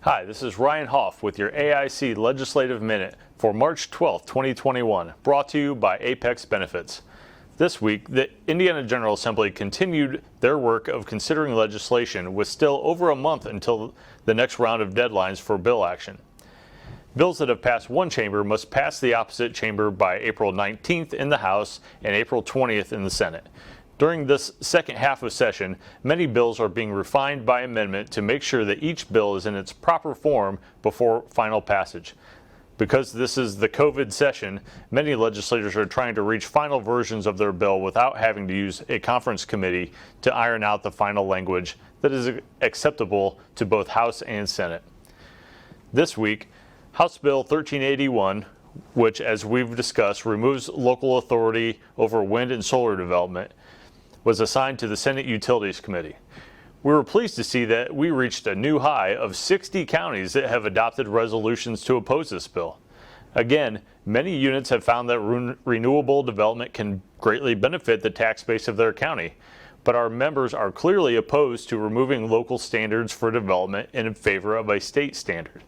Hi, this is Ryan Hoff with your AIC Legislative Minute for March 12, 2021, brought to you by Apex Benefits. This week, the Indiana General Assembly continued their work of considering legislation with still over a month until the next round of deadlines for bill action. Bills that have passed one chamber must pass the opposite chamber by April 19th in the House and April 20th in the Senate. During this second half of session, many bills are being refined by amendment to make sure that each bill is in its proper form before final passage. Because this is the COVID session, many legislators are trying to reach final versions of their bill without having to use a conference committee to iron out the final language that is acceptable to both House and Senate. This week, House Bill 1381, which, as we've discussed, removes local authority over wind and solar development, was assigned to the Senate Utilities Committee. We were pleased to see that we reached a new high of 60 counties that have adopted resolutions to oppose this bill. Again, many units have found that renewable development can greatly benefit the tax base of their county, but our members are clearly opposed to removing local standards for development in favor of a state standard.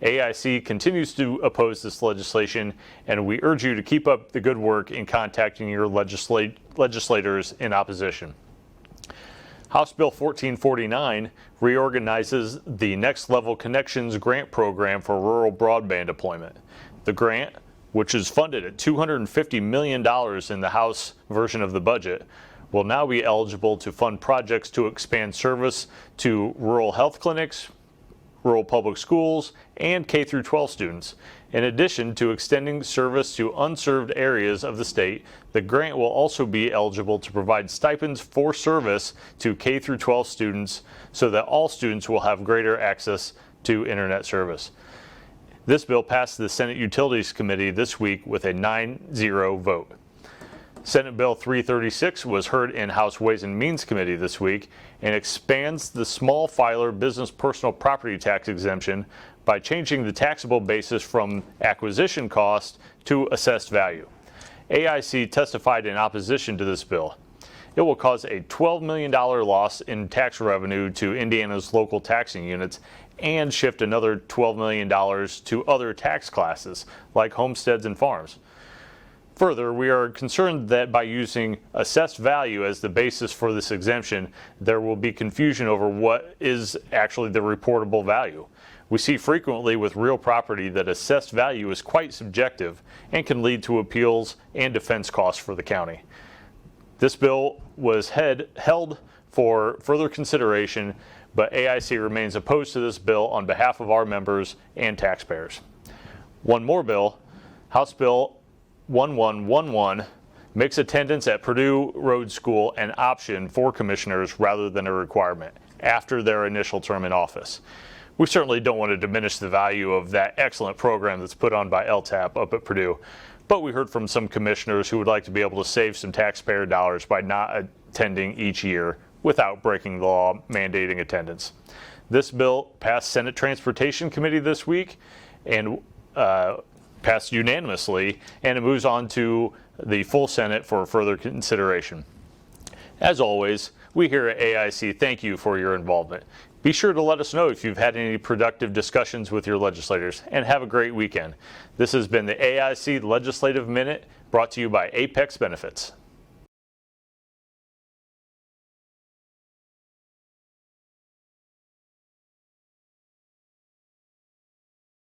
AIC continues to oppose this legislation, and we urge you to keep up the good work in contacting your legislators in opposition. House Bill 1449 reorganizes the Next Level Connections grant program for rural broadband deployment. The grant, which is funded at $250 million in the House version of the budget, will now be eligible to fund projects to expand service to rural health clinics, rural public schools, and K-12 students. In addition to extending service to unserved areas of the state, the grant will also be eligible to provide stipends for service to K-12 students so that all students will have greater access to internet service. This bill passed the Senate Utilities Committee this week with a 9-0 vote. Senate Bill 336 was heard in House Ways and Means Committee this week and expands the small filer business personal property tax exemption by changing the taxable basis from acquisition cost to assessed value. AIC testified in opposition to this bill. It will cause a $12 million loss in tax revenue to Indiana's local taxing units and shift another $12 million to other tax classes like homesteads and farms. Further, we are concerned that by using assessed value as the basis for this exemption, there will be confusion over what is actually the reportable value. We see frequently with real property that assessed value is quite subjective and can lead to appeals and defense costs for the county. This bill was held for further consideration, but AIC remains opposed to this bill on behalf of our members and taxpayers. One more bill, House Bill 1111, makes attendance at Purdue Road School an option for commissioners rather than a requirement after their initial term in office. We certainly don't want to diminish the value of that excellent program that's put on by LTAP up at Purdue, but we heard from some commissioners who would like to be able to save some taxpayer dollars by not attending each year without breaking the law mandating attendance. This bill passed Senate Transportation Committee this week and passed unanimously, and it moves on to the full Senate for further consideration. As always, we here at AIC thank you for your involvement. Be sure to let us know if you've had any productive discussions with your legislators, and have a great weekend. This has been the AIC Legislative Minute, brought to you by Apex Benefits.